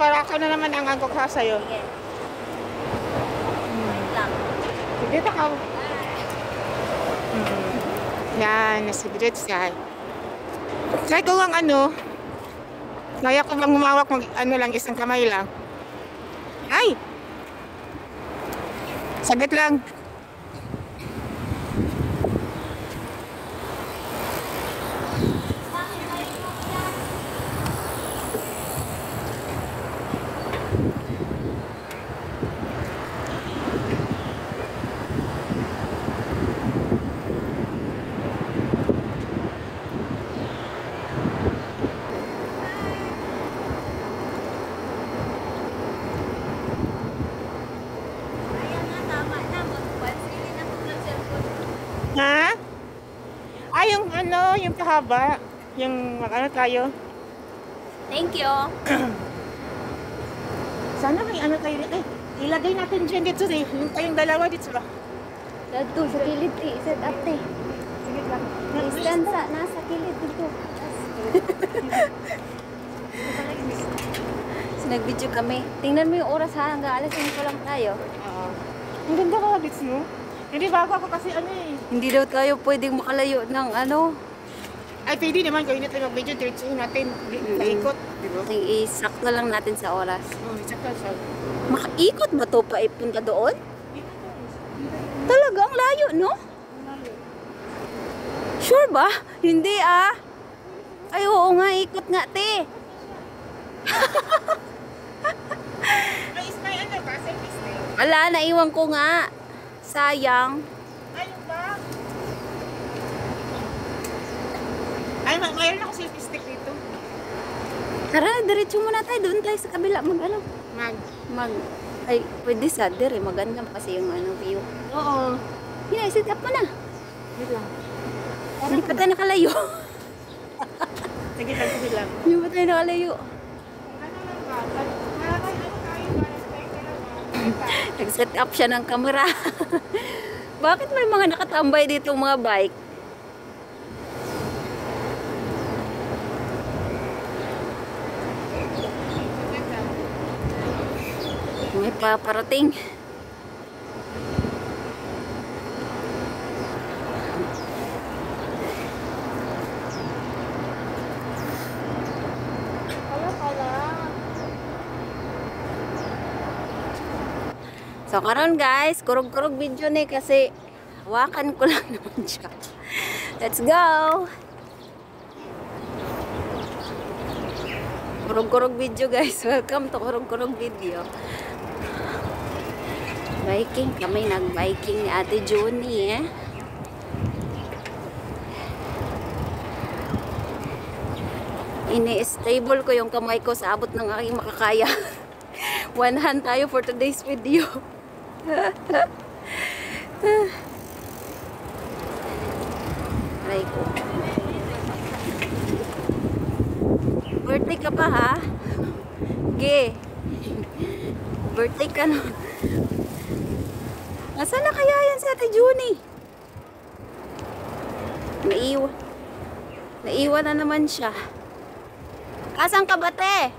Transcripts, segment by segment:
para ako na naman ang angkok ha sa'yo. Sige. Wait lang. Sige, takaw. Yan, nasa direct side. Try ko ang ano. Kaya ko bang humawak ano lang, isang kamay lang. Ay! Saglit lang. Ha? Ah, yung ano, yung pahaba. Yung ano tayo. Thank you. Sana may ano tayo. Eh, ilagay natin dyan dito eh. Yung tayong dalawa dito ba? Dito sa kilid eh. Set up eh. Sige lang. Stand sa nasa kilid dito. Nag-video kami. Tingnan mo yung oras ha. Hanggang alas 5 pa lang tayo. Oo. Ang ganda ka bits mo. Hindi bago ako kasi ano eh. Hindi daw tayo pwedeng makalayo ng ano. Ay, pwede naman gawin natin mag-video. Diretsuhin natin. Paikot. Diba? Isakto lang natin sa oras. Oo, sakto siya. Makaikot ba to pa ipunta doon? Talaga, ang layo, no? Sure ba? Hindi ah. Ay, oo nga, ikot nga, te. Ay, is may ano ka? Service na yun. Ala, naiwan ko nga. Sayang. Ayun ba? Ay, mayroon ako selfie stick dito. Tara, diretso muna tayo. Doon tayo sa kabila. Ay, pwede sa dire. Maganda kasi yung ano, view. Oo. Sit up mo na. Wait lang. Hindi pa tayo nakalayo. Sige lang, sige lang. Hindi pa tayo nakalayo. Ano lang ba? Ano tayo para sa tayo dalawa? Nag-set up siya ng camera. Bakit may mga nakatambay dito mga bike? May paparating. So karon guys, kurog-kurog video ni kasi hawakan ko lang naman siya. Let's go! Kurog-kurog video guys. Welcome to kurog-kurog video. Biking kami, nag-biking ni Ate Juni eh. Ini-stable ko yung kamay ko sa abot ng aking makakaya. One hand tayo for today's video. Aray ko. Birthday ka pa ha? Ge. Birthday ka na. Nasaan na kaya yan si Ate Juni? Naiwan na naman siya. Asan ka ba, te?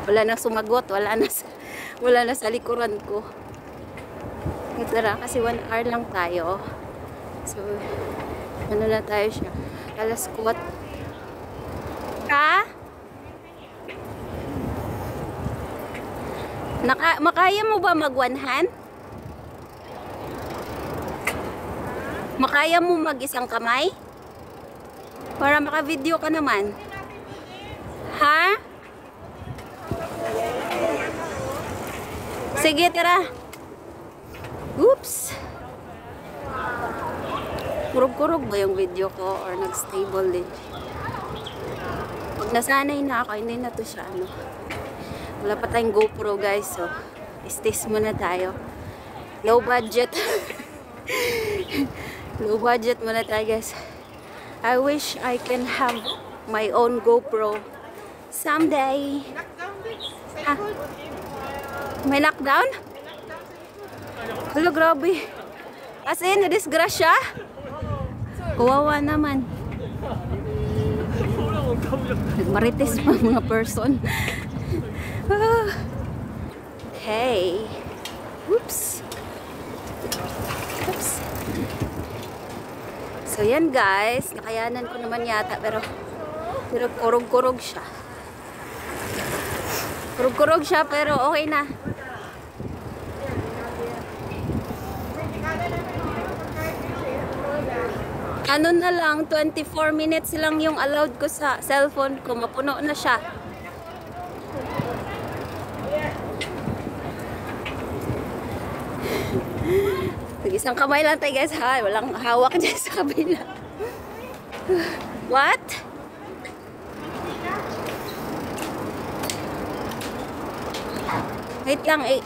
Wala na sumagot, wala na sa likuran ko. Tara, kasi 1 hour lang tayo. So, ano na tayo siya? Alas 4. Ka? Makaya mo ba mag-one-hand? Makaya mo mag-isang kamay? Para maka-video ka naman. Ha? Sige, tira. Oops. Kurog-kurog ba yung video ko or nag-stable din? Pag nasanay na ako, hindi na to siya ano. Wala pa tayong GoPro guys, so is muna tayo. Low budget. Low budget muna tayo guys. I wish I can have my own GoPro someday. Ah, may knockdown? Hello, grabe. As in, nadisgrasya? Kawawa naman. Nagmarites pa mga person. Okay. Oops. Oops. So yan guys, nakayanan ko naman yata pero kurog-kurog siya. Kurog-kurog siya pero okay na. Ano na lang, 24 minutes lang yung allowed ko sa cellphone ko. Mapuno na siya. Isang kamay lang tayo guys ha. Walang hawak dyan sa kabila. What? Wait lang eh.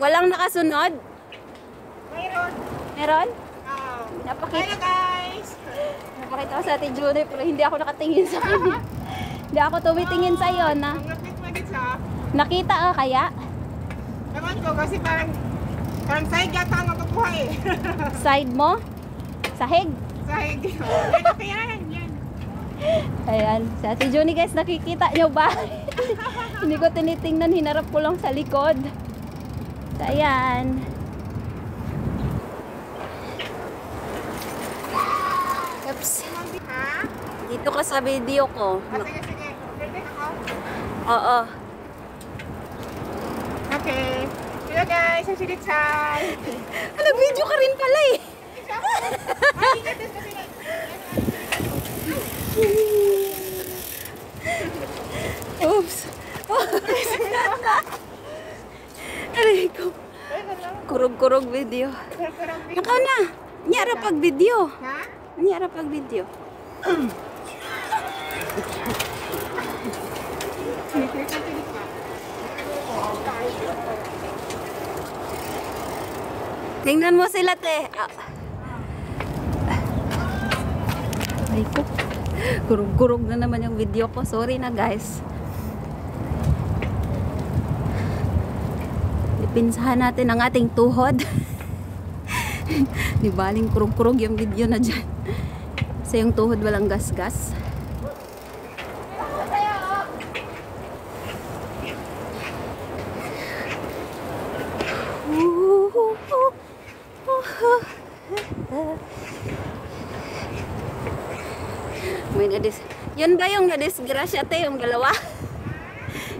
Walang nakasunod? Mayroon. Meron? Hello Napakita. guys. Napakita ko sa Ate Judy pero hindi ako nakatingin sa kanya. Hindi ako tumitingin sa iyo na. Ang lapit mo dito sa... Nakita ka kaya? Naman ko kasi parang sahig yata ang makukuha eh. Side mo? Sahig? Sahig. Yan, okay yan. Yan. Ayan. Si Ate Judy guys, nakikita nyo ba? Hindi ko tinitingnan. Hinarap ko lang sa likod. So ayan. Oops. Ha? Dito ka sa video ko. Sige, sige. Pwede ako? Oo. Okay. Hello guys, ang silit side. Nag-video ka rin pala eh. Ay, ingat din kasi na. Oops. Aray ko. Kurog-kurog video. Nakaw na. Nyara pag video. Ha? Nyara pag video. Tingnan mo sila te. Ay ko. Kurog-kurog na naman yung video ko. Sorry na guys. Ipinsahan natin ang ating tuhod. Di baling kurog-kurog yung video na dyan. Kasi yung tuhod walang gas-gas. May yun ba yung nadisgrasya te, yung dalawa?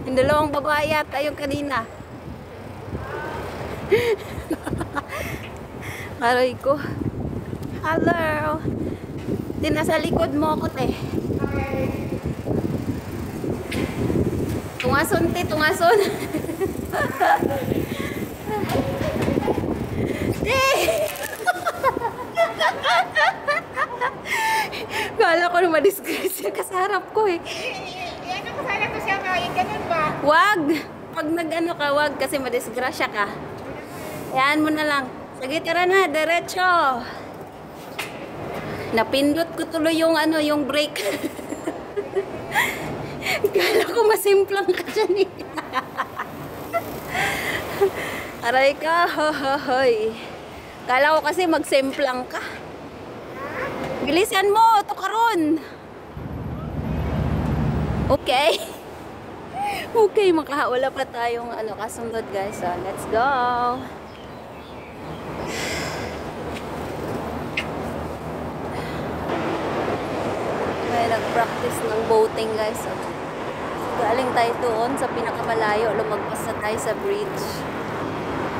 Yung dalawang babae yata yung kanina. Aray ko. Hello. Di nasa likod mo ako te. Tungason te, tungason. Kala ko na madisgrasya ka sa harap ko eh. Yan ang kasala ko siya nga. Yung ganun ba? Wag! Pag nag-ano ka, wag kasi madisgrasya ka. Yan mo na lang. Sige, tara na, diretso. Napindot ko tuloy yung ano, yung brake. Kala ko masimplang ka dyan eh. Aray ka, hohohoy. Kala ko kasi magsimplang ka. Bilisan mo, tukaron. Okay. Okay, makawala pa tayong ano, kasundot guys. So, let's go. May nag-practice ng boating guys. So, galing tayo doon sa pinakamalayo. Lumagpas na tayo sa bridge.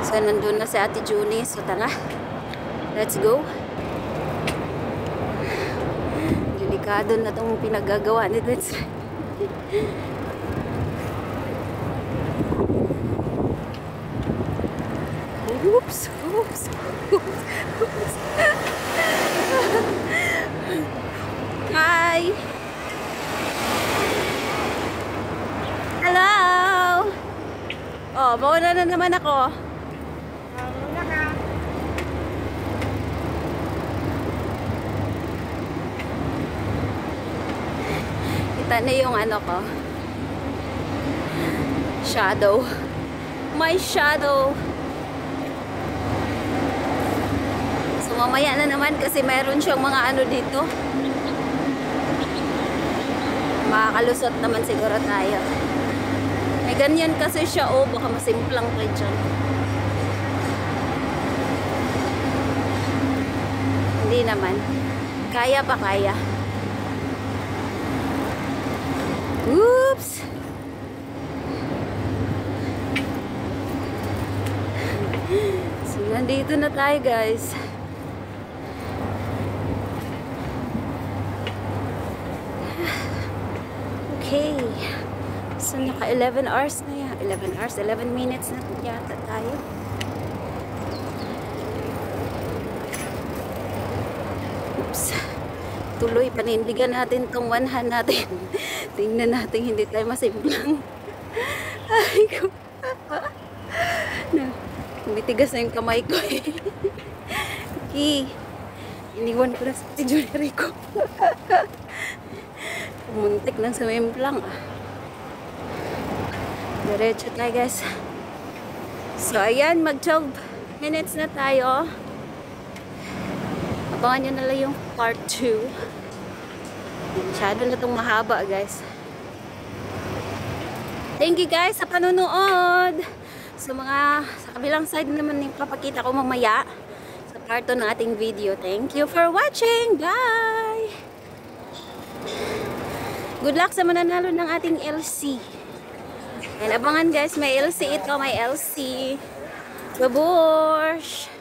So, nandun na si Ate Junie. So, tara. Let's go. Delikado na itong pinagagawa ni Dutz. Oops, oops, oops, oops. Hi! Hello! Oh, mauna na naman ako. Muna ka. Kita na yung ano ko. Shadow. My shadow. So mamaya na naman kasi meron siyang mga ano dito. makakalusot naman siguro tayo. May ganyan kasi siya, oh, baka masimplang tayo dyan. Hindi naman. Kaya pa kaya. Oops! So, nandito na tayo, guys. Okay. So, naka 11 hours na yan. 11 hours, 11 minutes na yata tayo. Oops. Tuloy, panindigan natin tong 100 natin. Tingnan natin, hindi tayo masimplang. Ay, ko. Bitigas na yung kamay ko eh. Okay. Iniwan ko na sa tijuneri ko. Muntik ng sumimplang ah. Diretso tayo guys. So ayan, mag 12 minutes na tayo. Abangan nyo na lang yung part 2. Masyado na itong mahaba guys. Thank you guys sa panunood. So sa kabilang side naman yung papakita ko mamaya sa part 2 ng ating video. Thank you for watching. Bye! Good luck sa mananalo ng ating LC. And abangan guys, may LC ito, may LC. Babush!